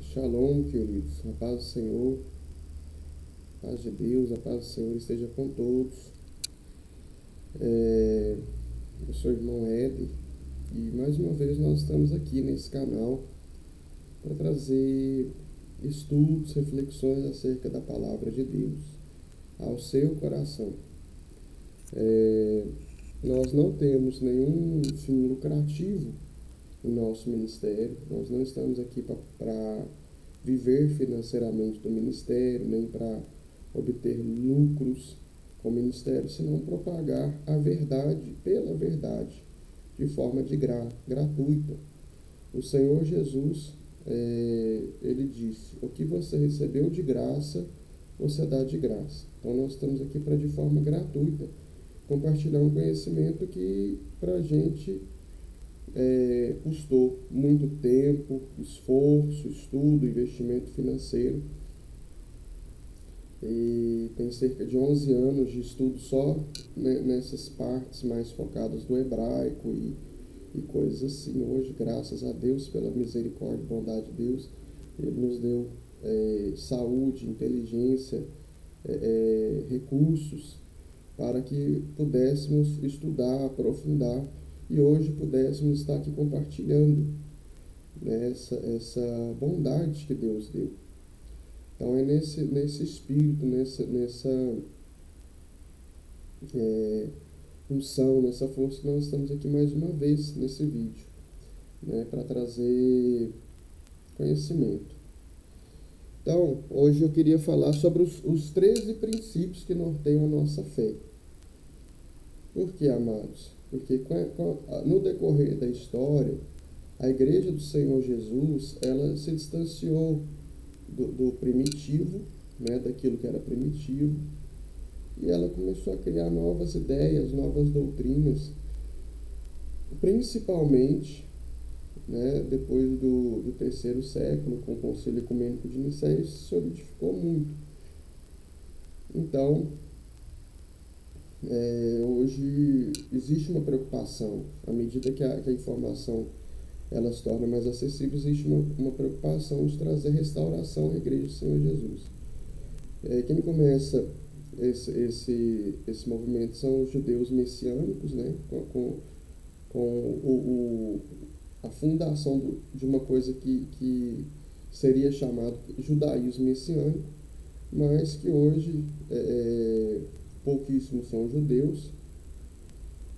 Shalom, queridos, a paz do Senhor, a paz de Deus, a paz do Senhor esteja com todos. Eu sou o irmão Ed e mais uma vez nós estamos aqui nesse canal para trazer estudos, reflexões acerca da palavra de Deus ao seu coração. Nós não temos nenhum fim lucrativo no nosso ministério, nós não estamos aqui para viver financeiramente do ministério, nem para obter lucros com o ministério, senão propagar a verdade pela verdade, de forma gratuita. O Senhor Jesus, ele disse: o que você recebeu de graça, você dá de graça. Então nós estamos aqui para, de forma gratuita, compartilhar um conhecimento que para a gente custou muito tempo, esforço, estudo, investimento financeiro. E tem cerca de 11 anos de estudo só nessas partes mais focadas do hebraico e coisas assim. Hoje, graças a Deus, pela misericórdia e bondade de Deus, Ele nos deu saúde, inteligência, recursos para que pudéssemos estudar, aprofundar e hoje pudéssemos estar aqui compartilhando essa bondade que Deus deu. Então é nesse espírito, nessa unção, nessa força que nós estamos aqui mais uma vez nesse vídeo, para trazer conhecimento. Então, hoje eu queria falar sobre os 13 princípios que norteiam a nossa fé. Por que, amados? Porque no decorrer da história, a Igreja do Senhor Jesus, ela se distanciou do primitivo, daquilo que era primitivo, e ela começou a criar novas ideias, novas doutrinas, principalmente depois do terceiro século, com o Concílio Ecumênico de Nicéia, isso se solidificou muito. Então, hoje existe uma preocupação, à medida que a informação ela se torna mais acessível, existe uma preocupação de trazer restauração à Igreja do Senhor Jesus. Quem começa esse movimento são os judeus messiânicos, com a fundação de uma coisa que seria chamado judaísmo messiânico, mas que hoje pouquíssimos são judeus,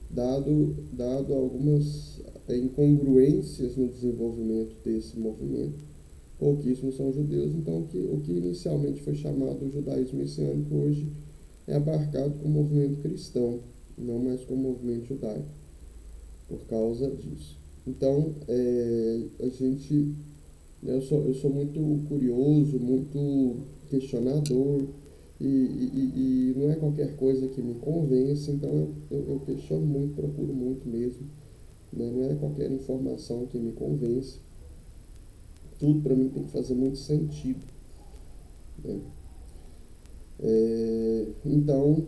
dado algumas incongruências no desenvolvimento desse movimento. Pouquíssimos são judeus, então o que inicialmente foi chamado de judaísmo messiânico hoje é abarcado como movimento cristão, não mais como movimento judaico, por causa disso. Então, eu sou muito curioso, muito questionador, e não é qualquer coisa que me convence, então eu questiono muito, procuro muito mesmo. Não é qualquer informação que me convence. Tudo para mim tem que fazer muito sentido. Então,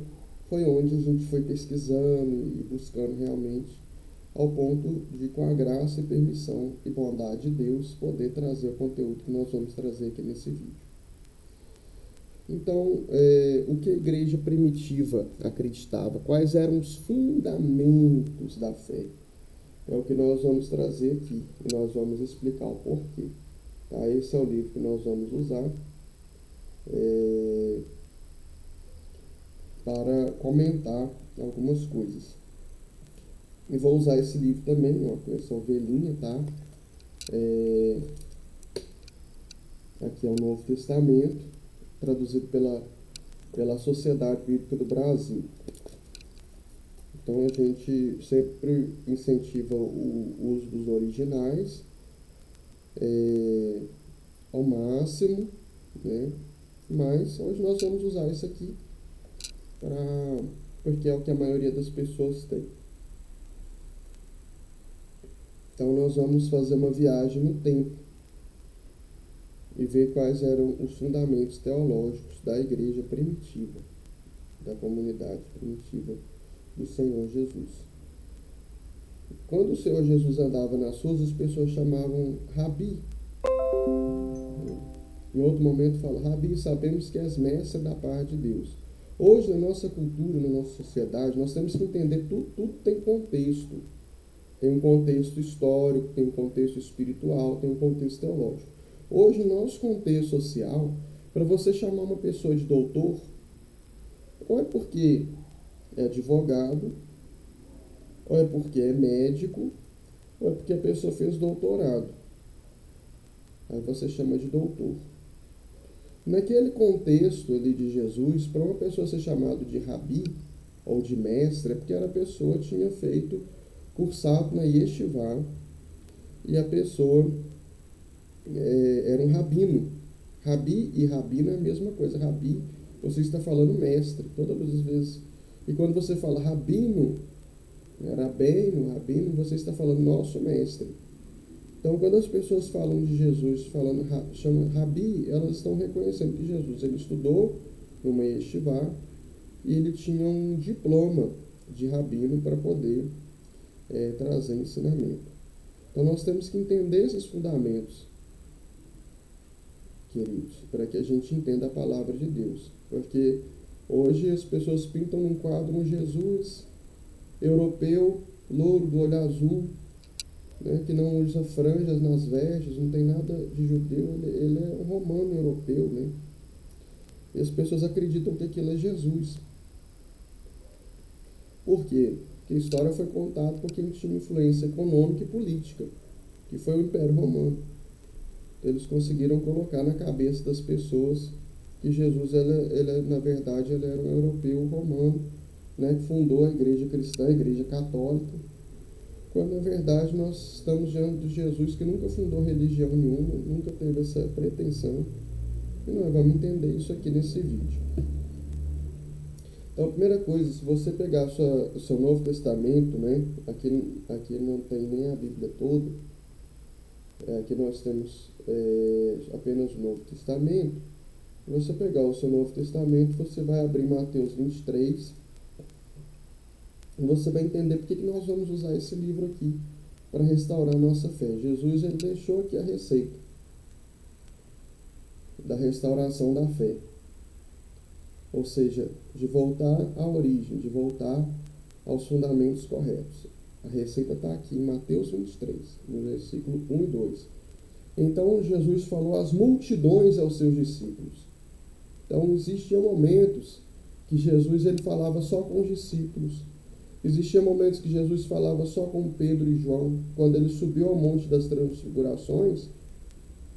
foi onde a gente foi pesquisando e buscando realmente, ao ponto de, com a graça e permissão e bondade de Deus, poder trazer o conteúdo que nós vamos trazer aqui nesse vídeo. Então, o que a igreja primitiva acreditava? Quais eram os fundamentos da fé? É o que nós vamos trazer aqui e nós vamos explicar o porquê. Tá? Esse é o livro que nós vamos usar para comentar algumas coisas. E vou usar esse livro também, com essa ovelhinha, tá? Aqui é o Novo Testamento, traduzido pela Sociedade Bíblica do Brasil. Então a gente sempre incentiva o uso dos originais ao máximo, mas hoje nós vamos usar isso aqui porque é o que a maioria das pessoas tem. Então nós vamos fazer uma viagem no tempo e ver quais eram os fundamentos teológicos da igreja primitiva, da comunidade primitiva do Senhor Jesus. Quando o Senhor Jesus andava nas ruas, as pessoas chamavam Rabi. Em outro momento fala, Rabi, sabemos que és mestre da parte de Deus. Hoje, na nossa cultura, na nossa sociedade, nós temos que entender tudo tem contexto. Tem um contexto histórico, tem um contexto espiritual, tem um contexto teológico. Hoje, no nosso contexto social, para você chamar uma pessoa de doutor, ou é porque é advogado, ou é porque é médico, ou é porque a pessoa fez doutorado. Aí você chama de doutor. Naquele contexto ali de Jesus, para uma pessoa ser chamada de rabi ou de mestre, é porque a pessoa tinha feito cursado na yeshiva e a pessoa era um rabino. Rabi e rabino é a mesma coisa. Rabi, você está falando mestre, todas as vezes. E quando você fala rabino, rabino, você está falando nosso mestre. Então, quando as pessoas falam de Jesus, chamam Rabi, elas estão reconhecendo que Jesus ele estudou numa yeshiva e ele tinha um diploma de rabino para poder trazer ensinamento. Então, nós temos que entender esses fundamentos, queridos, para que a gente entenda a palavra de Deus. Porque hoje as pessoas pintam num quadro um Jesus europeu, louro, do olho azul, né, que não usa franjas nas vestes, não tem nada de judeu, ele é um romano europeu, né? E as pessoas acreditam que aquilo é Jesus. Por quê? Porque a história foi contada por quem tinha influência econômica e política, que foi o Império Romano. Então, eles conseguiram colocar na cabeça das pessoas que Jesus, na verdade, ele era um europeu romano, né, que fundou a igreja cristã, a igreja católica, quando na verdade nós estamos diante de Jesus que nunca fundou religião nenhuma, nunca teve essa pretensão. E nós vamos entender isso aqui nesse vídeo. Então, a primeira coisa, se você pegar o seu Novo Testamento, né, aqui não tem nem a Bíblia toda, aqui nós temos apenas o Novo Testamento. Se você pegar o seu Novo Testamento, você vai abrir Mateus 23, e você vai entender porque que nós vamos usar esse livro aqui para restaurar a nossa fé. Jesus ele deixou aqui a receita da restauração da fé. Ou seja, de voltar à origem, de voltar aos fundamentos corretos. A receita está aqui em Mateus 23, no versículo 1 e 2. Então, Jesus falou às multidões aos seus discípulos. Então, existiam momentos que Jesus ele falava só com os discípulos. Existiam momentos que Jesus falava só com Pedro e João. Quando ele subiu ao Monte das Transfigurações,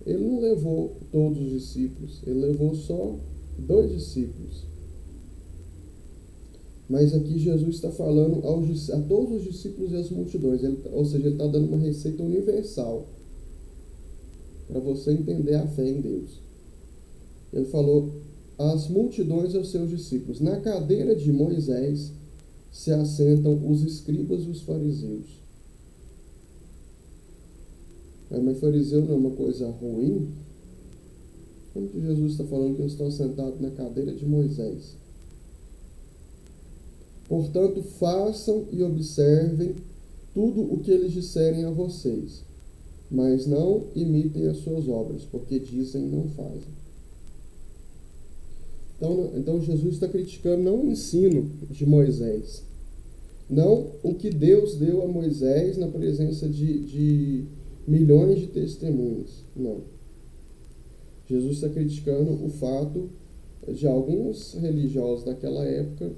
ele não levou todos os discípulos, ele levou só 2 discípulos. Mas aqui Jesus está falando a todos os discípulos e às multidões, ou seja, ele está dando uma receita universal para você entender a fé em Deus. Ele falou às multidões e aos seus discípulos: na cadeira de Moisés se assentam os escribas e os fariseus. Mas fariseu não é uma coisa ruim? Como que Jesus está falando que eles estão sentados na cadeira de Moisés? Portanto, façam e observem tudo o que eles disserem a vocês, mas não imitem as suas obras, porque dizem não fazem. Então Jesus está criticando não o ensino de Moisés, não o que Deus deu a Moisés na presença de milhões de testemunhas, não. Jesus está criticando o fato de alguns religiosos daquela época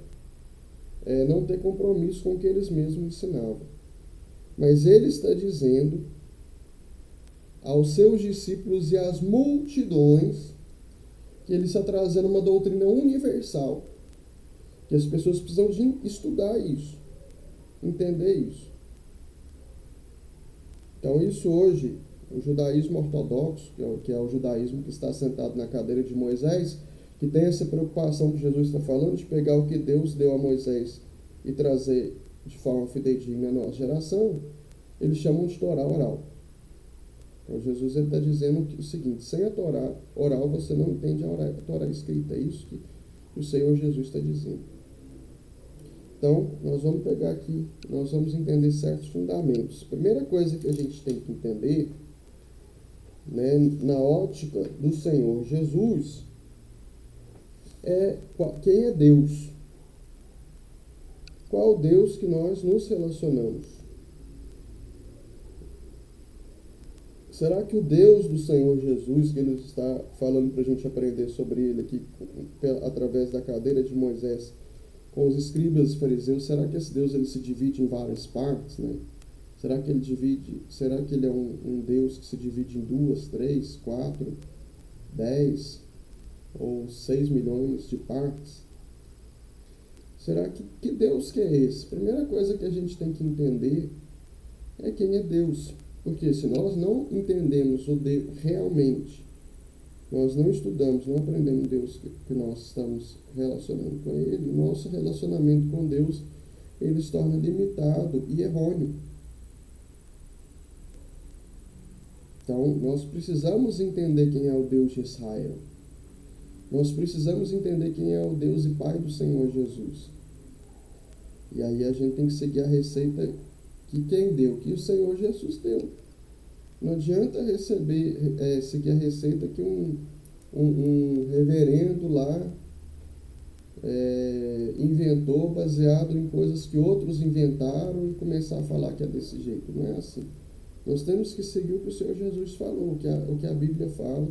não ter compromisso com o que eles mesmos ensinavam. Mas ele está dizendo aos seus discípulos e às multidões que ele está trazendo uma doutrina universal, que as pessoas precisam de estudar isso, entender isso. Então isso hoje, o judaísmo ortodoxo, que é o judaísmo que está sentado na cadeira de Moisés, que tem essa preocupação que Jesus está falando, de pegar o que Deus deu a Moisés e trazer de forma fidedigna à nossa geração, eles chamam de Torá oral. Então Jesus está dizendo o seguinte: sem a Torá oral você não entende a Torá escrita. É isso que o Senhor Jesus está dizendo. Então, nós vamos pegar aqui, nós vamos entender certos fundamentos. Primeira coisa que a gente tem que entender, né, na ótica do Senhor Jesus, é quem é Deus. Qual Deus que nós nos relacionamos? Será que o Deus do Senhor Jesus, que ele está falando para a gente aprender sobre ele aqui, através da cadeira de Moisés, com os escribas e fariseus, será que esse Deus ele se divide em várias partes, né? Será que ele é um Deus que se divide em 2, 3, 4, 10 ou 6 milhões de partes? Será que Deus que é esse? Primeira coisa que a gente tem que entender é quem é Deus. Porque se nós não entendemos o Deus realmente, nós não estudamos, não aprendemos Deus que nós estamos relacionando com Ele, nosso relacionamento com Deus, ele se torna limitado e errôneo. Então, nós precisamos entender quem é o Deus de Israel. Nós precisamos entender quem é o Deus e Pai do Senhor Jesus. E aí a gente tem que seguir a receita que quem deu, que o Senhor Jesus deu. Não adianta seguir a receita que um reverendo lá inventou baseado em coisas que outros inventaram e começar a falar que é desse jeito. Não é assim. Nós temos que seguir o que o Senhor Jesus falou, o que a Bíblia fala.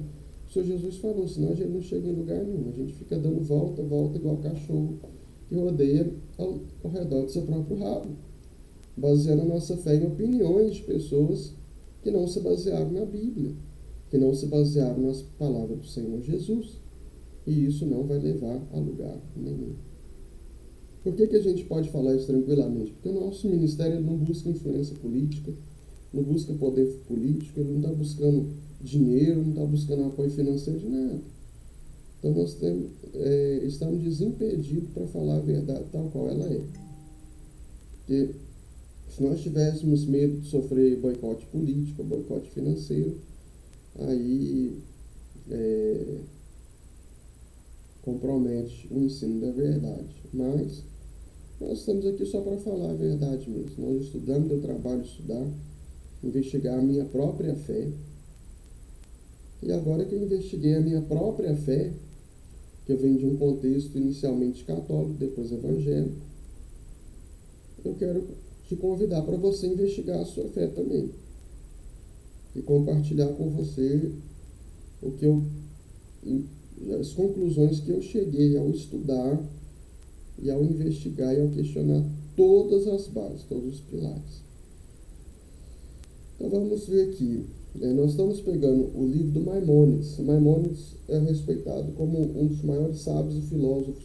O Senhor Jesus falou, senão a gente não chega em lugar nenhum. A gente fica dando volta igual cachorro que rodeia ao redor do seu próprio rabo, baseando a nossa fé em opiniões de pessoas que não se basearam na Bíblia, que não se basearam nas palavras do Senhor Jesus. E isso não vai levar a lugar nenhum. Por que a gente pode falar isso tranquilamente? Porque o nosso ministério não busca influência política, não busca poder político, ele não está buscando dinheiro, não está buscando apoio financeiro de nada. Então nós estamos desimpedidos para falar a verdade tal qual ela é. Porque se nós tivéssemos medo de sofrer boicote político, boicote financeiro, aí compromete o ensino da verdade. Mas nós estamos aqui só para falar a verdade mesmo. Nós estudamos, deu trabalho estudar, investigar a minha própria fé. E agora que eu investiguei a minha própria fé, que eu venho de um contexto inicialmente católico, depois evangélico, eu quero te convidar para você investigar a sua fé também. E compartilhar com você as conclusões que eu cheguei ao estudar e ao investigar e ao questionar todas as bases, todos os pilares. Então vamos ver aqui. Nós estamos pegando o livro do Maimônides. Maimônides é respeitado como um dos maiores sábios e filósofos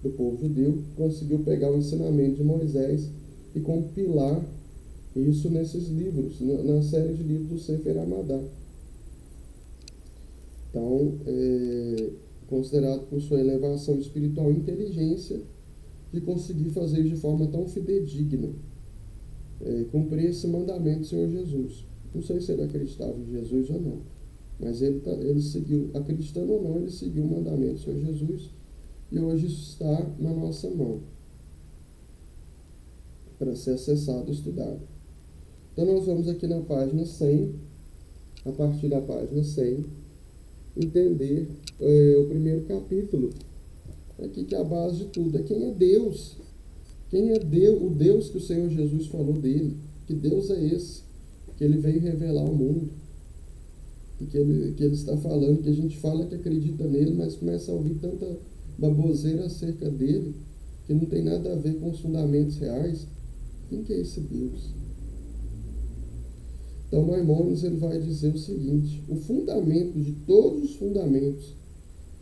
do povo judeu, que conseguiu pegar o ensinamento de Moisés e compilar isso nesses livros, na série de livros do Sefer Hamadá. Então, considerado por sua elevação espiritual e inteligência, de conseguir fazer de forma tão fidedigna, cumprir esse mandamento do Senhor Jesus. Não sei se ele acreditava em Jesus ou não, mas ele seguiu, acreditando ou não, ele seguiu o mandamento do Senhor Jesus, e hoje isso está na nossa mão, para ser acessado e estudado. Então nós vamos aqui na página 100, a partir da página 100, entender o primeiro capítulo, aqui que é a base de tudo, é quem é Deus. Quem é Deus, o Deus que o Senhor Jesus falou dele? Que Deus é esse? Que ele veio revelar ao mundo. E que ele está falando, que a gente fala que acredita nele, mas começa a ouvir tanta baboseira acerca dele, que não tem nada a ver com os fundamentos reais. Quem que é esse Deus? Então Maimônides ele vai dizer o seguinte: o fundamento de todos os fundamentos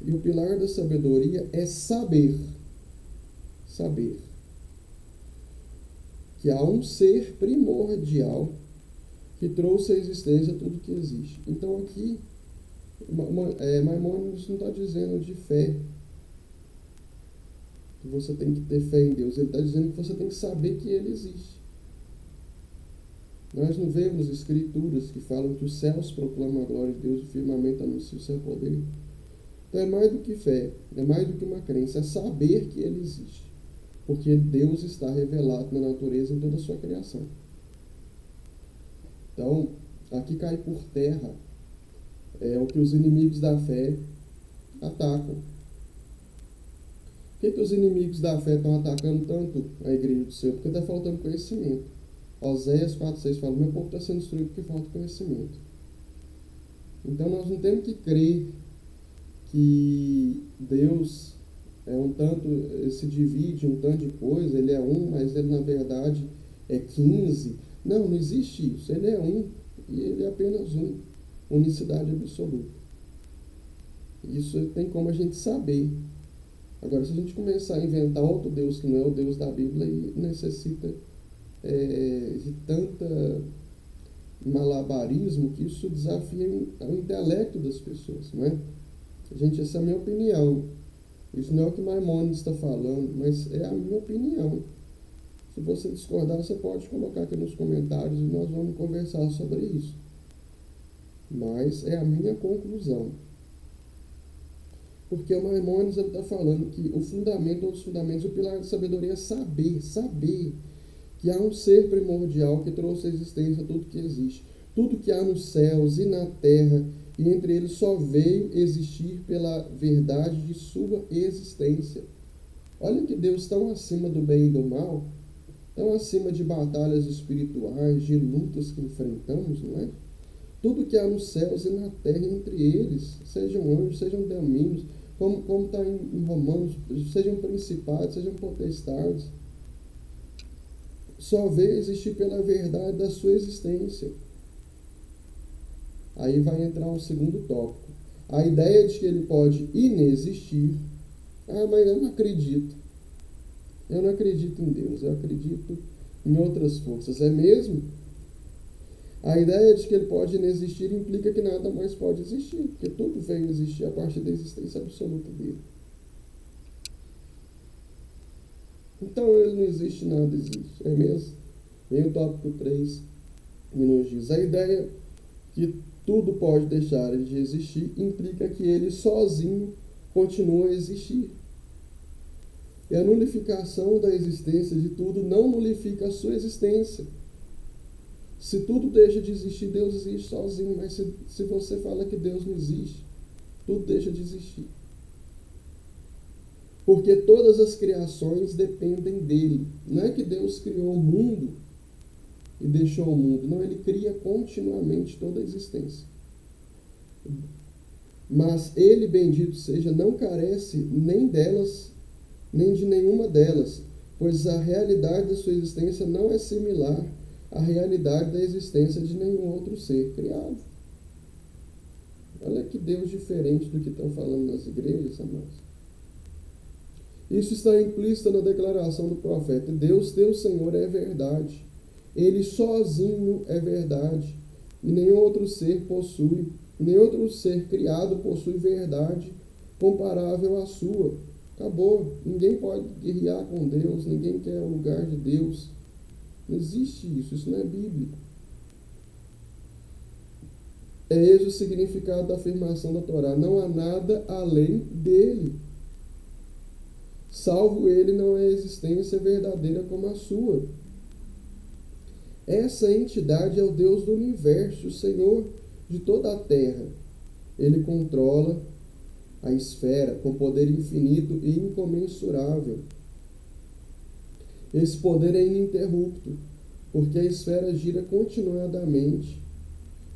e o pilar da sabedoria é saber. Saber. Que há um ser primordial que trouxe à existência tudo que existe. Então aqui, Maimônides não está dizendo de fé, que você tem que ter fé em Deus. Ele está dizendo que você tem que saber que ele existe. Nós não vemos escrituras que falam que os céus proclamam a glória de Deus e o firmamento anuncia o seu poder. Então é mais do que fé, é mais do que uma crença, é saber que ele existe. Porque Deus está revelado na natureza em toda a sua criação. Então, aqui cai por terra é o que os inimigos da fé atacam. Por que os inimigos da fé estão atacando tanto a igreja do Senhor? Porque está faltando conhecimento. Oséias 4,6 fala: meu povo está sendo destruído porque falta conhecimento. Então nós não temos que crer que Deus é um tanto, se divide um tanto de coisa, ele é um, mas ele na verdade é 15. Não existe isso. Ele é um e ele é apenas um. Unicidade absoluta. Isso tem como a gente saber. Agora, se a gente começar a inventar outro Deus que não é o Deus da Bíblia, aí necessita de tanta malabarismo que isso desafia o intelecto das pessoas, não é? Gente, essa é a minha opinião. Isso não é o que Maimônides está falando, mas é a minha opinião. Se você discordar, você pode colocar aqui nos comentários e nós vamos conversar sobre isso. Mas é a minha conclusão. Porque o Maimônides está falando que o fundamento, ou os fundamentos, o pilar da sabedoria é saber que há um ser primordial que trouxe à existência tudo que existe. Tudo que há nos céus e na terra, e entre eles só veio existir pela verdade de sua existência. Olha que Deus tão acima do bem e do mal, tão acima de batalhas espirituais, de lutas que enfrentamos, não é? Tudo que há nos céus e na terra, entre eles, sejam anjos, sejam demônios, como está em Romanos, sejam principados, sejam potestades, só veio existir pela verdade da sua existência. Aí vai entrar um segundo tópico. A ideia de que ele pode inexistir. Mas eu não acredito. Eu não acredito em Deus, eu acredito em outras forças. É mesmo? A ideia de que ele pode inexistir implica que nada mais pode existir, porque tudo veio existir a partir da existência absoluta dele. Então ele não existe, nada existe. É mesmo? Vem o tópico 3 e nos diz: a ideia que tudo pode deixar de existir implica que ele sozinho continua a existir. E a nulificação da existência de tudo não nulifica a sua existência. Se tudo deixa de existir, Deus existe sozinho. Mas se você fala que Deus não existe, tudo deixa de existir. Porque todas as criações dependem dele. Não é que Deus criou o mundo e deixou o mundo. Não, ele cria continuamente toda a existência. Mas ele, bendito seja, não carece nem delas, nem de nenhuma delas, pois a realidade da sua existência não é similar à realidade da existência de nenhum outro ser criado. Olha que Deus diferente do que estão falando nas igrejas, amados. Isso está implícito na declaração do profeta: Deus, teu Senhor, é verdade. Ele sozinho é verdade. E nenhum outro ser possui, nenhum outro ser criado possui verdade comparável à sua. Acabou. Ninguém pode guerrear com Deus, ninguém quer o lugar de Deus. Não existe isso, isso não é bíblico. É esse o significado da afirmação da Torá: não há nada além dele. Salvo ele, não é existência verdadeira como a sua. Essa entidade é o Deus do universo, o Senhor de toda a terra. Ele controla a esfera com poder infinito e incomensurável. Esse poder é ininterrupto, porque a esfera gira continuadamente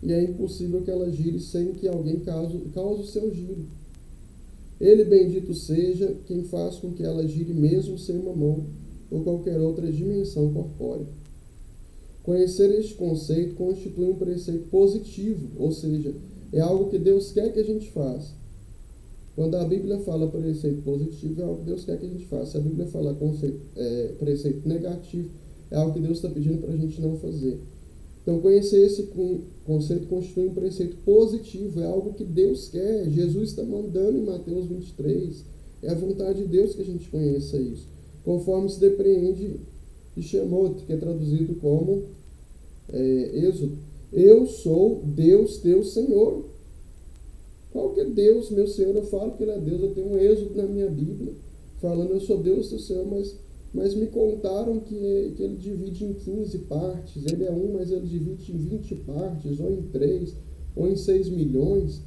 e é impossível que ela gire sem que alguém cause o seu giro. Ele, bendito seja, quem faz com que ela gire mesmo sem uma mão ou qualquer outra dimensão corpórea. Conhecer este conceito constitui um preceito positivo, ou seja, é algo que Deus quer que a gente faça. Quando a Bíblia fala preceito positivo, é algo que Deus quer que a gente faça. Se a Bíblia fala preceito negativo, é algo que Deus está pedindo para a gente não fazer. Então, conhecer esse conceito constitui um preceito positivo, é algo que Deus quer. Jesus está mandando em Mateus 23. É a vontade de Deus que a gente conheça isso. Conforme se depreende de Shemot, que é traduzido como Êxodo. Eu sou Deus, teu Senhor. Qual que é Deus, meu Senhor? Eu falo que ele é Deus. Eu tenho um Êxodo na minha Bíblia, falando eu sou Deus, teu Senhor, mas me contaram que ele divide em 15 partes. Ele é um, mas ele divide em 20 partes, ou em 3, ou em 6 milhões.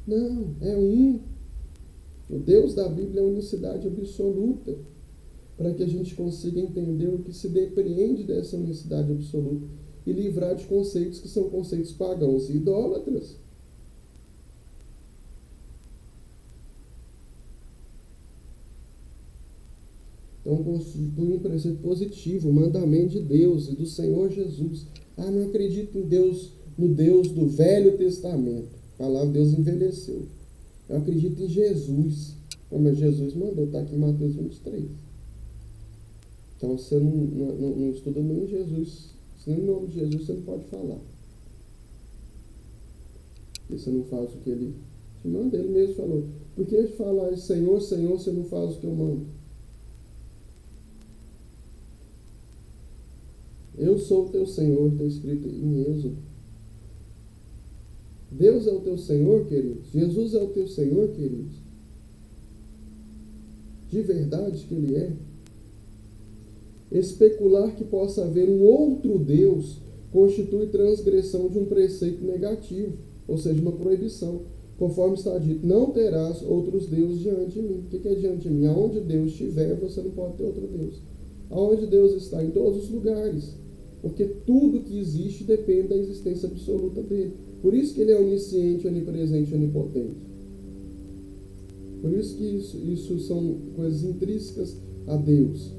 Não, é um. O Deus da Bíblia é unicidade absoluta, para que a gente consiga entender o que se depreende dessa unicidade absoluta e livrar de conceitos que são conceitos pagãos e idólatras. Então, constitui um preceito positivo, o mandamento de Deus e do Senhor Jesus. Ah, não acredito em Deus, no Deus do Velho Testamento. A palavra Deus envelheceu. Eu acredito em Jesus. Mas Jesus mandou, está aqui em Mateus 23. Então, você não estuda nem Jesus. Se nem o nome de Jesus você não pode falar. Porque você não faz o que ele te manda. Ele mesmo falou. Por que falar Senhor, Senhor, você não faz o que eu mando? Eu sou o teu Senhor, está escrito em Êxodo. Deus é o teu Senhor, queridos. Jesus é o teu Senhor, queridos. De verdade que Ele é. Especular que possa haver um outro Deus constitui transgressão de um preceito negativo, ou seja, uma proibição. Conforme está dito, não terás outros deuses diante de mim. O que é diante de mim? Aonde Deus estiver, você não pode ter outro Deus. Aonde Deus está? Em todos os lugares. Porque tudo que existe depende da existência absoluta dele. Por isso que ele é onisciente, onipresente, onipotente. Por isso que isso são coisas intrínsecas a Deus.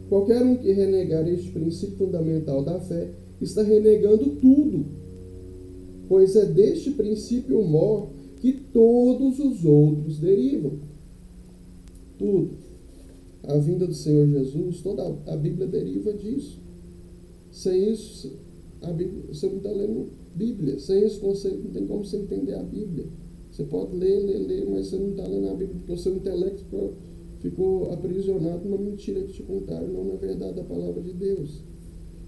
Qualquer um que renegar este princípio fundamental da fé está renegando tudo, pois é deste princípio mor que todos os outros derivam. Tudo. A vinda do Senhor Jesus, toda a Bíblia deriva disso. Sem isso, você não está lendo Bíblia. Sem esse conceito, não tem como você entender a Bíblia. Você pode ler, mas você não está lendo a Bíblia, porque o seu intelecto ficou aprisionado numa mentira que te contaram, não na verdade da palavra de Deus.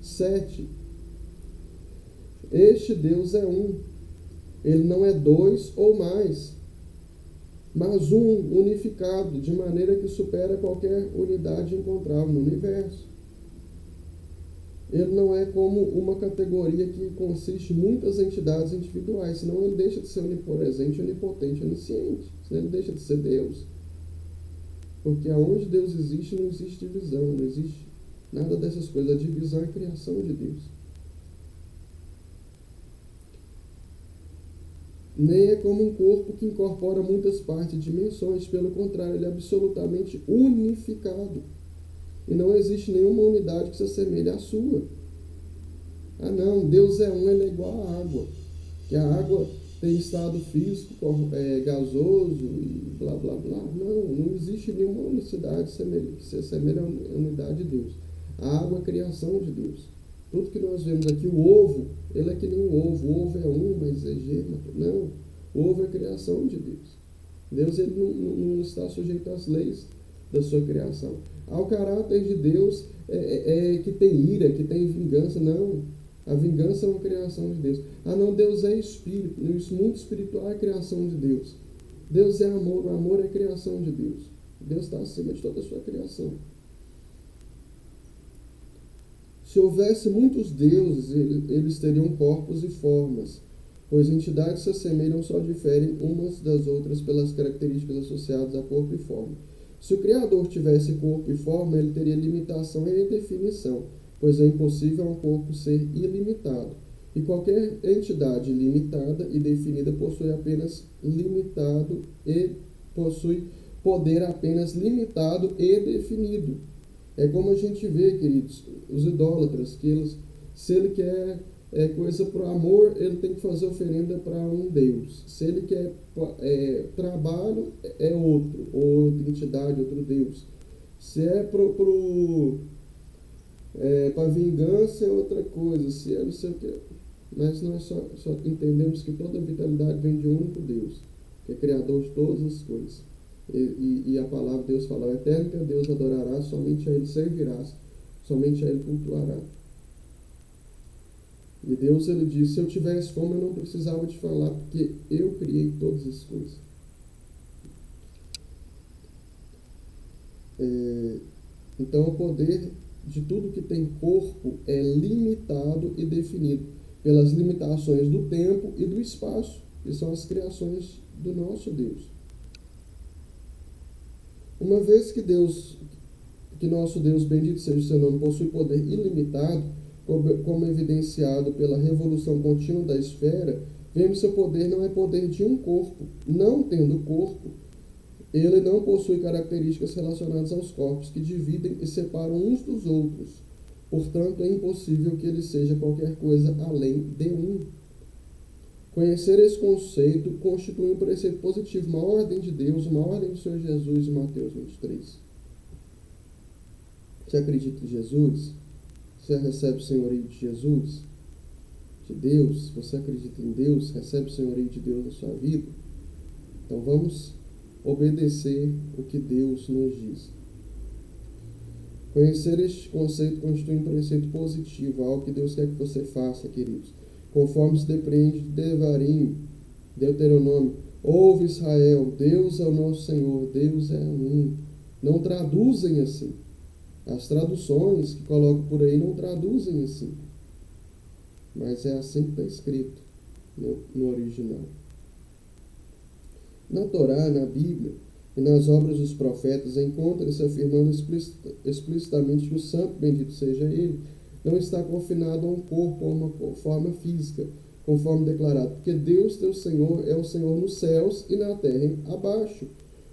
7. Este Deus é um. Ele não é dois ou mais, mas um unificado, de maneira que supera qualquer unidade encontrável no universo. Ele não é como uma categoria que consiste em muitas entidades individuais, senão ele deixa de ser onipresente, onipotente, onisciente, senão ele deixa de ser Deus. Porque aonde Deus existe, não existe divisão, não existe nada dessas coisas. A divisão é a criação de Deus. Nem é como um corpo que incorpora muitas partes e dimensões, pelo contrário, ele é absolutamente unificado. E não existe nenhuma unidade que se assemelhe à sua. Ah não, Deus é um, ele é igual à água. Que a água tem estado físico, gasoso e blá blá blá. Não existe nenhuma unicidade que se assemelhe à unidade de Deus. A água é a criação de Deus. Tudo que nós vemos aqui, o ovo, ele é que nem o ovo. O ovo é um, mas é gema. Não, o ovo é a criação de Deus. Deus ele não está sujeito às leis da sua criação. Ao caráter de Deus que tem ira, que tem vingança. Não, a vingança é uma criação de Deus. Ah não, Deus é espírito. O mundo espiritual é a criação de Deus. Deus é amor, o amor é a criação de Deus. Deus está acima de toda a sua criação. Se houvesse muitos deuses, eles teriam corpos e formas, pois entidades se assemelham, só diferem umas das outras pelas características associadas a corpo e forma. Se o Criador tivesse corpo e forma, ele teria limitação e indefinição, pois é impossível a um corpo ser ilimitado. E qualquer entidade limitada e definida possui poder apenas limitado e definido. É como a gente vê, queridos, os idólatras, que se ele quer coisa para o amor, ele tem que fazer oferenda para um Deus. Se ele quer trabalho, é outro, ou outra entidade, outro Deus. Se é para vingança, é outra coisa. Se é não sei o que. Mas nós só entendemos que toda a vitalidade vem de um único Deus, que é criador de todas as coisas. E a palavra de Deus fala: o eterno que é Deus adorará, somente a ele servirás, somente a ele cultuará. E Deus, ele diz: se eu tivesse fome, eu não precisava te falar, porque eu criei todas as coisas. Então, o poder de tudo que tem corpo é limitado e definido. pelas limitações do tempo e do espaço, que são as criações do nosso Deus. Uma vez que nosso Deus, bendito seja o seu nome, possui poder ilimitado, como evidenciado pela revolução contínua da esfera, vemos que seu poder não é poder de um corpo. Não tendo corpo, ele não possui características relacionadas aos corpos, que dividem e separam uns dos outros. Portanto, é impossível que ele seja qualquer coisa além de um. Conhecer esse conceito constitui um preceito positivo, uma ordem de Deus, uma ordem do Senhor Jesus em Mateus 23. Você acredita em Jesus? Você recebe o senhorio de Jesus? De Deus? Você acredita em Deus? Recebe o senhorio de Deus na sua vida? Então vamos obedecer o que Deus nos diz. Conhecer este conceito constitui um preceito positivo, algo que Deus quer que você faça, queridos. Conforme se depreende de Devarim, Deuteronômio. Ouve, Israel, Deus é o nosso Senhor, Deus é um. Não traduzem assim. As traduções que colocam por aí não traduzem assim. Mas é assim que está escrito no original. Na Torá, na Bíblia e nas obras dos profetas, encontra-se afirmando explicitamente que o santo, bendito seja ele, não está confinado a um corpo ou a uma forma física, conforme declarado, porque Deus, teu Senhor, é o Senhor nos céus e na terra abaixo.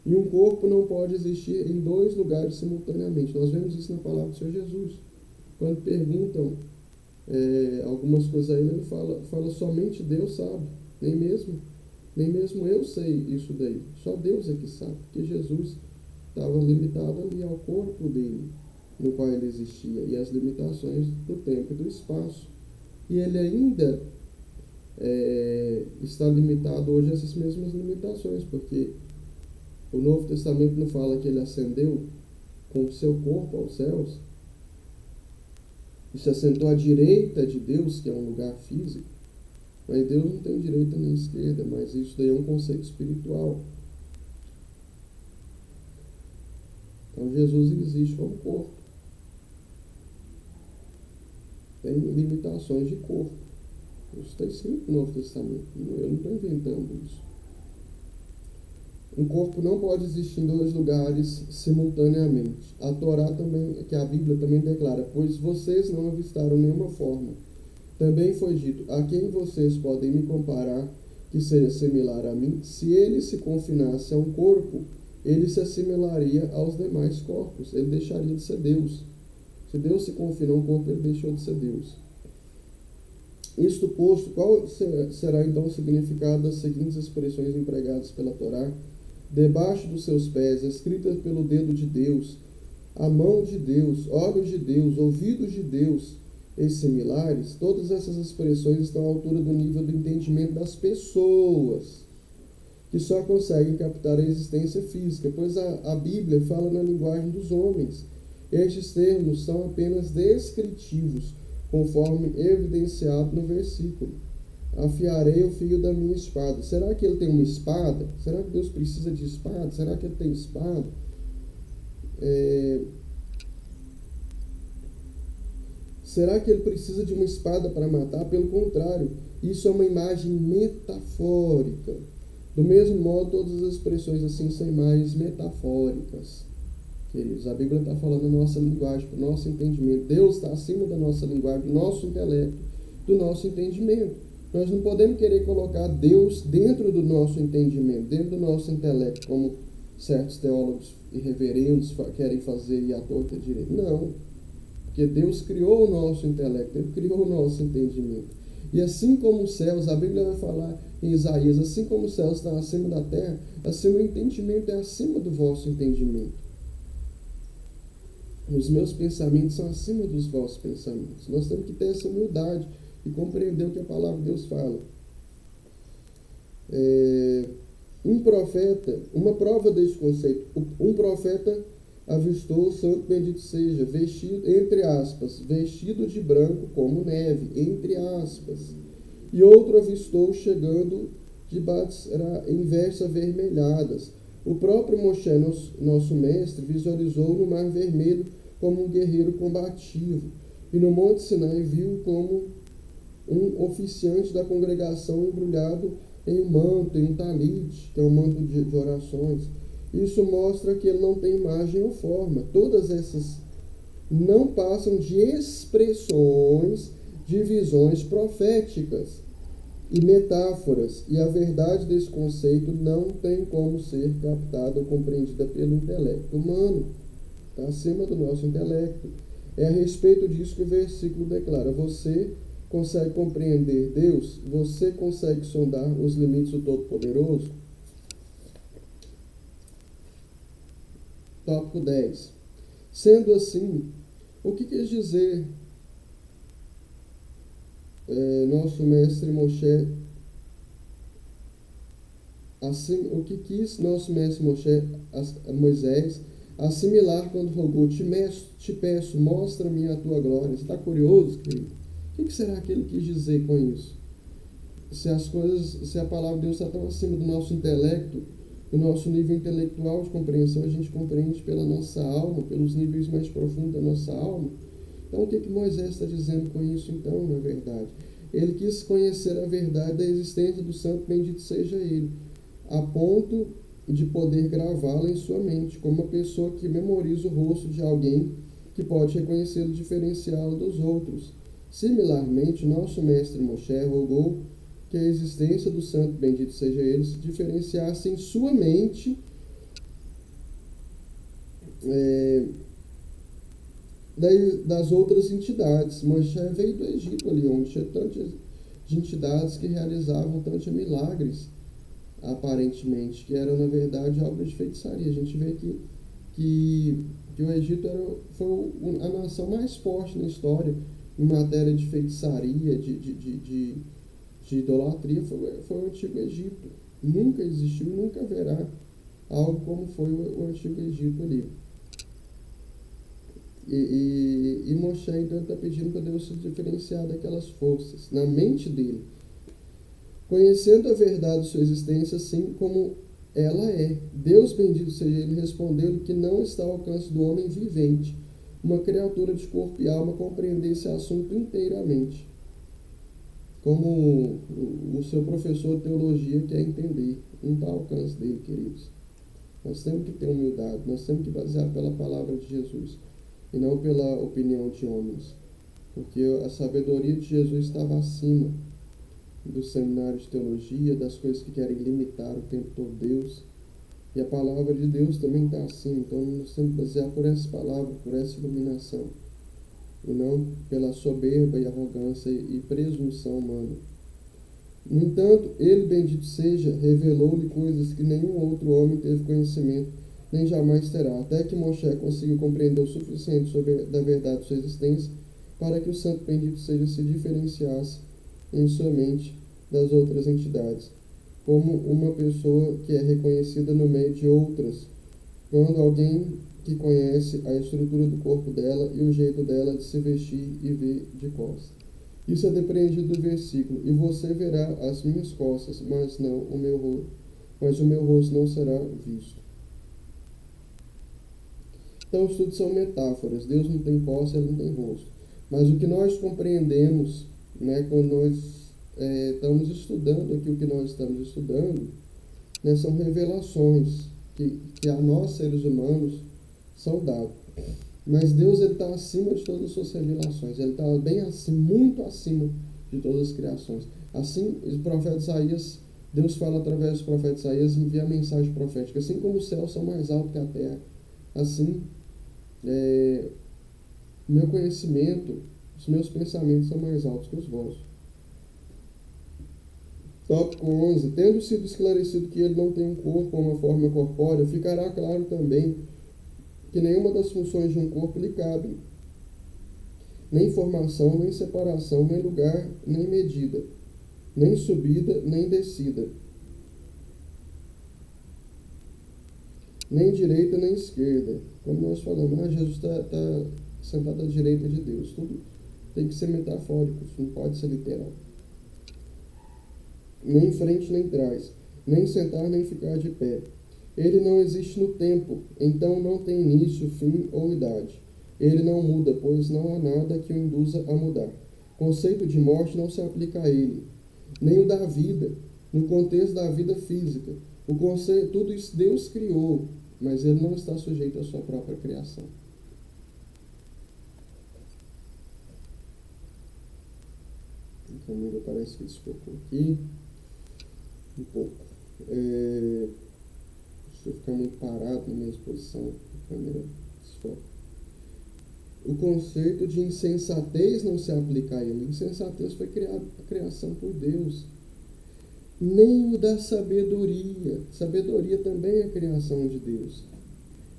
E um corpo não pode existir em dois lugares simultaneamente. Nós vemos isso na palavra do Senhor Jesus. Quando perguntam algumas coisas a ele fala somente Deus sabe. Nem mesmo eu sei isso daí. Só Deus é que sabe. Porque Jesus estava limitado ali ao corpo dele, no qual ele existia, e as limitações do tempo e do espaço. E ele ainda está limitado hoje a essas mesmas limitações, porque o Novo Testamento não fala que ele ascendeu com o seu corpo aos céus e se assentou à direita de Deus, que é um lugar físico. Mas Deus não tem direita nem esquerda, mas isso daí é um conceito espiritual. Então Jesus existe como corpo. Tem limitações de corpo. Isso está escrito no Novo Testamento. Eu não estou inventando isso. Um corpo não pode existir em dois lugares simultaneamente. A Torá também, que a Bíblia também declara, pois vocês não avistaram nenhuma forma. Também foi dito, a quem vocês podem me comparar que seja similar a mim? Se ele se confinasse a um corpo, ele se assimilaria aos demais corpos. Ele deixaria de ser Deus. Se Deus se confina a um corpo, ele deixou de ser Deus. Isto posto, qual será então o significado das seguintes expressões empregadas pela Torá? Debaixo dos seus pés, escritas pelo dedo de Deus, a mão de Deus, olhos de Deus, ouvidos de Deus e similares, todas essas expressões estão à altura do nível do entendimento das pessoas, que só conseguem captar a existência física, pois a Bíblia fala na linguagem dos homens. Estes termos são apenas descritivos, conforme evidenciado no versículo. Afiarei o fio da minha espada. Será que ele tem uma espada? Será que Deus precisa de espada? Será que ele tem espada? Será que ele precisa de uma espada para matar? Pelo contrário, isso é uma imagem metafórica. Do mesmo modo, todas as expressões assim são imagens metafóricas. Queridos, a Bíblia está falando a nossa linguagem, para o nosso entendimento. Deus está acima da nossa linguagem, do nosso intelecto, do nosso entendimento. Nós não podemos querer colocar Deus dentro do nosso entendimento, dentro do nosso intelecto, como certos teólogos irreverendos querem fazer e à torta direita. Não, porque Deus criou o nosso intelecto, Ele criou o nosso entendimento. E assim como os céus, a Bíblia vai falar em Isaías, assim como os céus estão acima da terra, assim o entendimento é acima do vosso entendimento. Os meus pensamentos são acima dos vossos pensamentos. Nós temos que ter essa humildade e compreender o que a palavra de Deus fala. Um profeta, uma prova desse conceito, um profeta avistou o santo bendito seja, vestido, entre aspas, vestido de branco como neve, entre aspas. E outro avistou chegando de Batsra em vestes avermelhadas. O próprio Moshe, nosso mestre, visualizou no Mar Vermelho como um guerreiro combativo. E no Monte Sinai viu como um oficiante da congregação embrulhado em um manto, em um talite, que é um manto de orações. Isso mostra que ele não tem imagem ou forma. Todas essas não passam de expressões de visões proféticas e metáforas, e a verdade desse conceito não tem como ser captada ou compreendida pelo intelecto humano. Está acima do nosso intelecto. É a respeito disso que o versículo declara. Você consegue compreender Deus? Você consegue sondar os limites do Todo-Poderoso? Tópico 10. Sendo assim, o que quis dizer nosso mestre Moshe? Assim, o que quis nosso mestre Moisés assimilar quando rogou: te peço, mostra-me a tua glória. Você está curioso, querido? O que será que ele quis dizer com isso? Se a palavra de Deus está tão acima do nosso intelecto, do nosso nível intelectual de compreensão, a gente compreende pela nossa alma, pelos níveis mais profundos da nossa alma. Então, o que Moisés está dizendo com isso, então, na verdade? Ele quis conhecer a verdade da existência do Santo, bendito seja Ele, a ponto de poder gravá-la em sua mente, como uma pessoa que memoriza o rosto de alguém que pode reconhecê-lo e diferenciá-lo dos outros. Similarmente, nosso mestre Moshe rogou que a existência do Santo, bendito seja Ele, se diferenciasse em sua mente das outras entidades. Moshe veio do Egito ali, onde tinha tantas entidades que realizavam tantos milagres, aparentemente, que eram, na verdade, obras de feitiçaria. A gente vê que o Egito foi a nação mais forte na história em matéria de feitiçaria, de idolatria, foi o Antigo Egito. Nunca existiu e nunca haverá algo como foi o Antigo Egito ali. E Moshe, então, está pedindo para Deus se diferenciar daquelas forças, na mente dele. Conhecendo a verdade de sua existência, assim como ela é. Deus, bendito seja Ele, respondeu-lhe que não está ao alcance do homem vivente, uma criatura de corpo e alma, compreender esse assunto inteiramente. Como o seu professor de teologia quer entender. Não está ao alcance dele, queridos. Nós temos que ter humildade, nós temos que basear pela palavra de Jesus e não pela opinião de homens. Porque a sabedoria de Jesus estava acima do seminário de teologia, das coisas que querem limitar o tempo todo Deus. E a palavra de Deus também está assim. Então nós temos que basear por essa palavra, por essa iluminação, e não pela soberba e arrogância e presunção humana. No entanto, Ele, bendito seja, revelou-lhe coisas que nenhum outro homem teve conhecimento, nem jamais terá, até que Moshe conseguiu compreender o suficiente da verdade de sua existência, para que o Santo bendito seja se diferenciasse em sua mente das outras entidades, como uma pessoa que é reconhecida no meio de outras, quando alguém que conhece a estrutura do corpo dela e o jeito dela de se vestir e ver de costas. Isso é depreendido do versículo: e você verá as minhas costas, mas o meu rosto não será visto. Então, os tudo são metáforas. Deus não tem costas, Ele não tem rosto. Mas o que nós compreendemos, quando nós estamos estudando aqui o que nós estamos estudando, são revelações que a nós, seres humanos, são dadas. Mas Deus está acima de todas as suas revelações. Ele está bem acima, muito acima de todas as criações. Assim, o profeta Isaías, Deus fala através do profeta Isaías, envia a mensagem profética. Assim como os céus são mais altos que a terra, assim, meu conhecimento, os meus pensamentos são mais altos que os vossos. Tópico 11. Tendo sido esclarecido que ele não tem um corpo ou uma forma corpórea, ficará claro também que nenhuma das funções de um corpo lhe cabe, nem formação, nem separação, nem lugar, nem medida, nem subida, nem descida, nem direita, nem esquerda. Como nós falamos, Jesus está sentado à direita de Deus. Tudo tem que ser metafórico, não pode ser literal. Nem frente, nem trás, nem sentar, nem ficar de pé. Ele não existe no tempo, então não tem início, fim ou idade. Ele não muda, pois não há nada que o induza a mudar. O conceito de morte não se aplica a ele, nem o da vida, no contexto da vida física. O conceito, tudo isso Deus criou, mas ele não está sujeito à sua própria criação. A câmera parece que desfocou aqui um pouco. Se eu ficar muito parado na mesma posição, a câmera desfoca. O conceito de insensatez não se aplica a ele. Insensatez foi a criação por Deus. Nem o da sabedoria. Sabedoria também é a criação de Deus,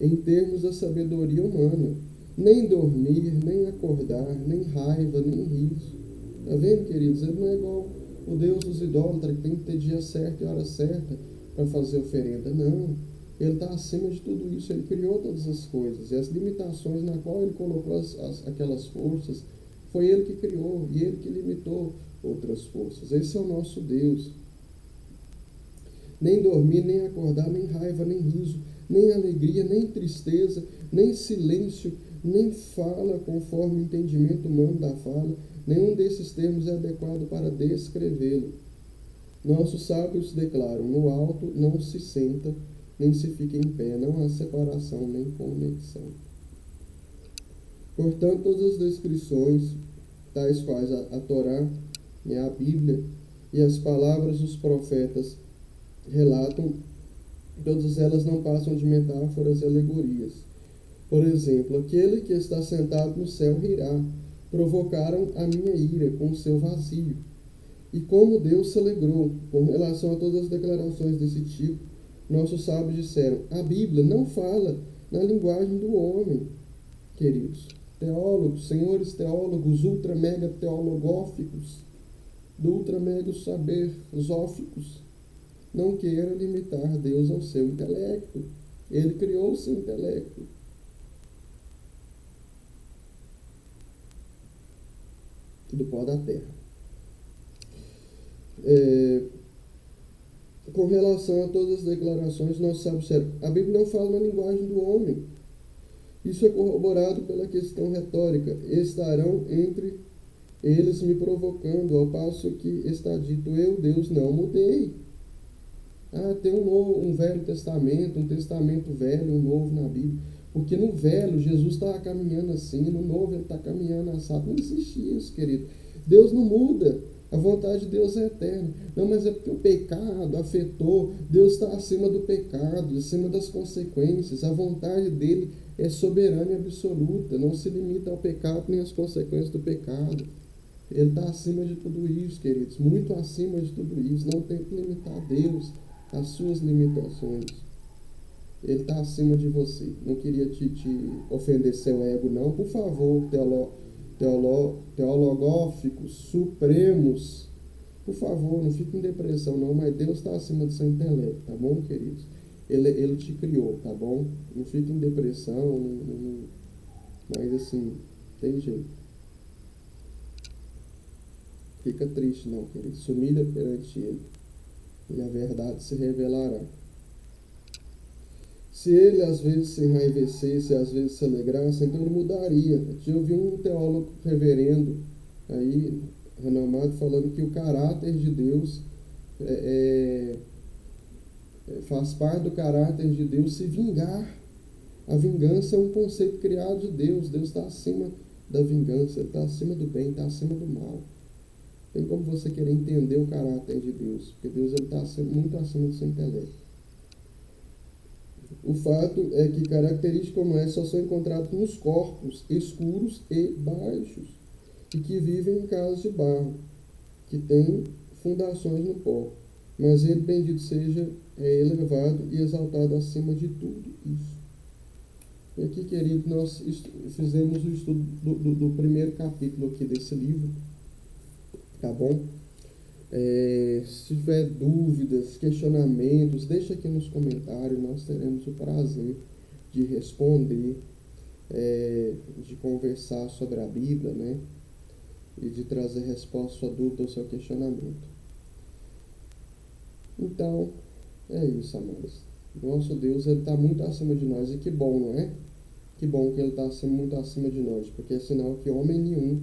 em termos da sabedoria humana. Nem dormir, nem acordar, nem raiva, nem riso. Está vendo, queridos? Ele não é igual o Deus dos idólatras, que tem que ter dia certo e hora certa para fazer oferenda. Não. Ele está acima de tudo isso. Ele criou todas as coisas. E as limitações na qual ele colocou aquelas forças, foi ele que criou. E ele que limitou outras forças. Esse é o nosso Deus. Nem dormir, nem acordar, nem raiva, nem riso, nem alegria, nem tristeza, nem silêncio, nem fala conforme o entendimento humano da fala. Nenhum desses termos é adequado para descrevê-lo. Nossos sábios declaram: no alto não se senta, nem se fica em pé, não há separação nem conexão. Portanto, todas as descrições, tais quais a Torá, a Bíblia e as palavras dos profetas relatam, todas elas não passam de metáforas e alegorias. Por exemplo, aquele que está sentado no céu rirá, provocaram a minha ira com o seu vazio. E como Deus se alegrou com relação a todas as declarações desse tipo, nossos sábios disseram: a Bíblia não fala na linguagem do homem, queridos. Teólogos, senhores teólogos, ultra mega teologóficos, do ultra mega saber zóficos, não queira limitar Deus ao seu intelecto. Ele criou o seu intelecto. Do pó da terra. Com relação a todas as declarações, nós sabemos que a Bíblia não fala na linguagem do homem. Isso é corroborado pela questão retórica: estarão entre eles me provocando, ao passo que está dito: eu, Deus, não mudei. Tem um Velho Testamento, um Testamento velho, um novo na Bíblia. Porque no velho, Jesus estava caminhando assim, no novo ele está caminhando assado. Não existe isso, querido. Deus não muda. A vontade de Deus é eterna. Não, mas é porque o pecado afetou. Deus está acima do pecado, acima das consequências. A vontade dele é soberana e absoluta. Não se limita ao pecado nem às consequências do pecado. Ele está acima de tudo isso, queridos. Muito acima de tudo isso. Não tem que limitar Deus às suas limitações. Ele está acima de você. Não queria te ofender seu ego, não. Por favor, teologóficos, supremos, por favor, não fique em depressão, não. Mas Deus está acima do seu intelecto, tá bom, queridos? Ele te criou, tá bom? Não fique em depressão, mas assim, tem jeito. Fica triste, não, querido. Se humilha perante Ele e a verdade se revelará. Se ele às vezes se enraivecesse, às vezes se alegrasse, então ele mudaria. Eu ouvi um teólogo reverendo aí, renomado, falando que o caráter de Deus faz parte do caráter de Deus se vingar. A vingança é um conceito criado de Deus. Deus está acima da vingança, Ele está acima do bem, está acima do mal. Tem como você querer entender o caráter de Deus, porque Deus está muito acima do seu intelecto. O fato é que características como essa só são encontradas nos corpos escuros e baixos, e que vivem em casas de barro, que têm fundações no pó. Mas ele, bendito seja, é elevado e exaltado acima de tudo isso. E aqui, querido, nós fizemos o estudo do primeiro capítulo aqui desse livro, tá bom? Se tiver dúvidas, questionamentos, deixa aqui nos comentários, nós teremos o prazer de responder, de conversar sobre a Bíblia, né? E de trazer resposta à sua dúvida, ao seu questionamento. Então, é isso, amados. Nosso Deus, Ele está muito acima de nós, e que bom, não é? Que bom que Ele está muito acima de nós, porque é sinal que homem nenhum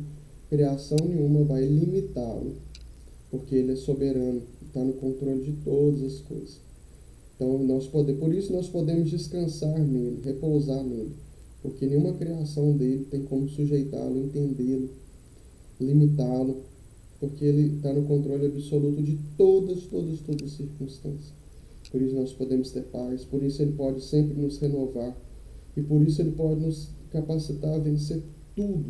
criação nenhuma vai limitá-lo, porque ele é soberano, está no controle de todas as coisas. Então, por isso nós podemos descansar nele, repousar nele, porque nenhuma criação dele tem como sujeitá-lo, entendê-lo, limitá-lo, porque ele está no controle absoluto de todas as circunstâncias. Por isso nós podemos ter paz, por isso ele pode sempre nos renovar, e por isso ele pode nos capacitar a vencer tudo,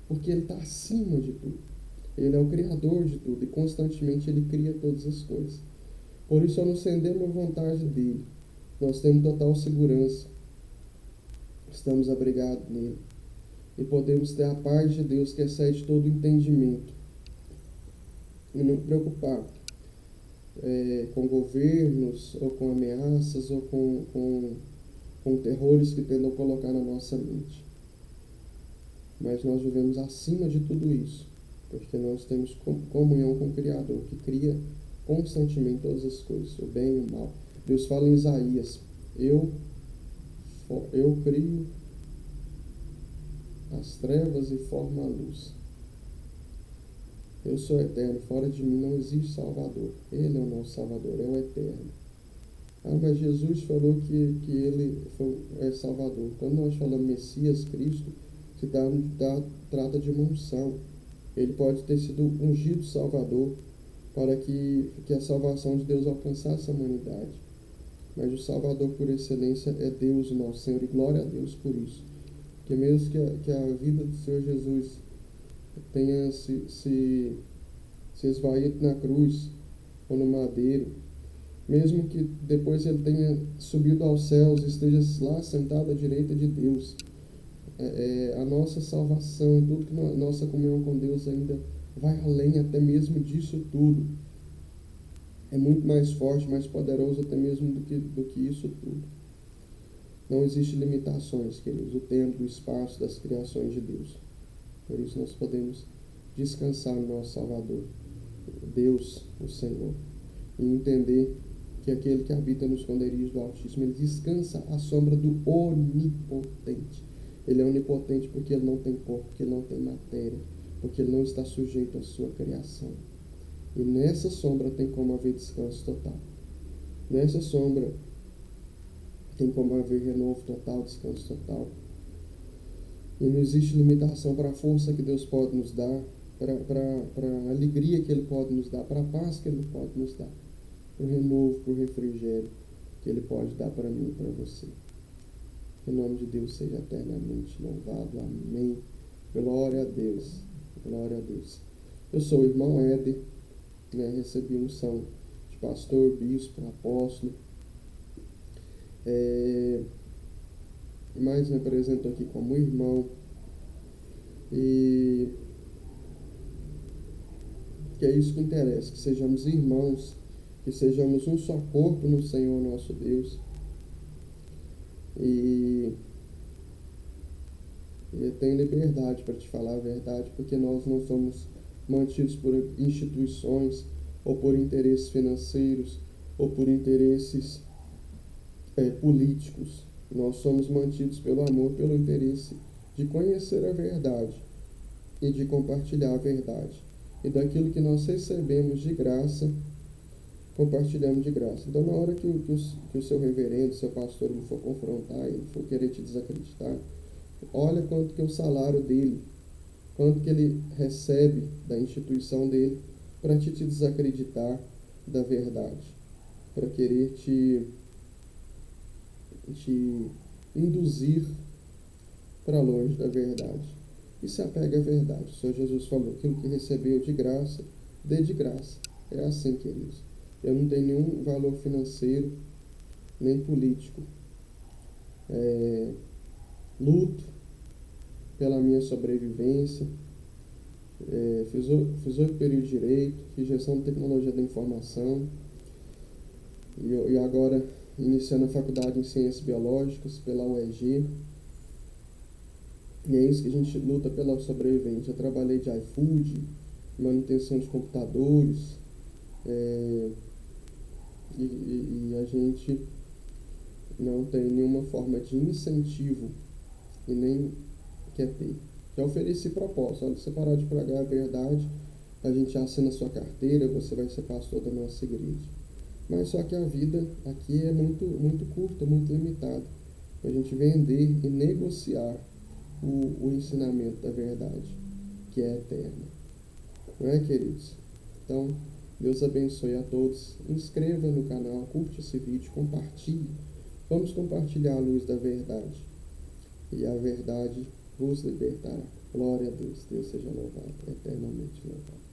porque ele está acima de tudo. Ele é o Criador de tudo, e constantemente ele cria todas as coisas. Por isso, ao nos rendermos à vontade dele, nós temos total segurança, estamos abrigados nele, e podemos ter a paz de Deus que excede todo o entendimento, e não preocupar com governos, ou com ameaças, ou com terrores que tentam colocar na nossa mente. Mas nós vivemos acima de tudo isso, porque nós temos comunhão com o Criador, que cria constantemente todas as coisas, o bem e o mal. Deus fala em Isaías: eu crio as trevas e formo a luz. Eu sou eterno, fora de mim não existe Salvador. Ele é o nosso Salvador, é o eterno. Mas Jesus falou que ele é Salvador. Quando nós falamos Messias, Cristo, se trata de uma unção. Ele pode ter sido ungido Salvador para que a salvação de Deus alcançasse a humanidade. Mas o Salvador por excelência é Deus, o nosso Senhor, e glória a Deus por isso. Porque mesmo que a vida do Senhor Jesus tenha se esvaído na cruz ou no madeiro, mesmo que depois ele tenha subido aos céus e esteja lá sentado à direita de Deus, a nossa salvação e tudo que nossa comunhão com Deus ainda vai além até mesmo disso tudo. É muito mais forte, mais poderoso até mesmo do que isso tudo. Não existem limitações, queridos, o tempo, o espaço das criações de Deus. Por isso nós podemos descansar no nosso Salvador, Deus, o Senhor, e entender que aquele que habita nos esconderijos do Altíssimo, ele descansa à sombra do Onipotente. Ele é onipotente porque ele não tem corpo, porque ele não tem matéria, porque ele não está sujeito à sua criação. E nessa sombra tem como haver descanso total. Nessa sombra tem como haver renovo total, descanso total. E não existe limitação para a força que Deus pode nos dar, para a alegria que Ele pode nos dar, para a paz que Ele pode nos dar, para o renovo, para o refrigério que Ele pode dar para mim e para você. Que o nome de Deus seja eternamente louvado. Amém. Glória a Deus. Glória a Deus. Eu sou o irmão Éder, recebi unção de pastor, bispo, apóstolo. Mas me apresento aqui como irmão. E que é isso que interessa, que sejamos irmãos, que sejamos um só corpo no Senhor nosso Deus. E eu tenho liberdade para te falar a verdade, porque nós não somos mantidos por instituições, ou por interesses financeiros, ou por interesses políticos. Nós somos mantidos pelo amor, pelo interesse de conhecer a verdade e de compartilhar a verdade. E daquilo que nós recebemos de graça, compartilhamos de graça. Então, na hora que o seu reverendo, seu pastor, ele for confrontar, ele for querer te desacreditar, olha quanto que é o salário dele, quanto que ele recebe da instituição dele para te desacreditar da verdade, para querer te induzir para longe da verdade. E se apega à verdade. O Senhor Jesus falou: aquilo que recebeu de graça, dê de graça. É assim, queridos. Eu não tenho nenhum valor financeiro, nem político. Luto pela minha sobrevivência. Fiz 8 períodos de direito, fiz gestão de tecnologia da informação. E agora iniciando a faculdade em ciências biológicas pela UEG. E é isso que a gente luta pela sobrevivência. Eu trabalhei de iFood, manutenção de computadores, e a gente não tem nenhuma forma de incentivo e nem quer ter. Já ofereci proposta. Olha, você parar de pregar a verdade, a gente assina a sua carteira, você vai ser pastor da nossa igreja. Mas só que a vida aqui é muito curta, muito limitada, para a gente vender e negociar o ensinamento da verdade, que é eterna. Não é, queridos? Então, Deus abençoe a todos. Inscreva no canal, curte esse vídeo, compartilhe. Vamos compartilhar a luz da verdade. E a verdade vos libertará. Glória a Deus. Deus seja louvado, eternamente louvado.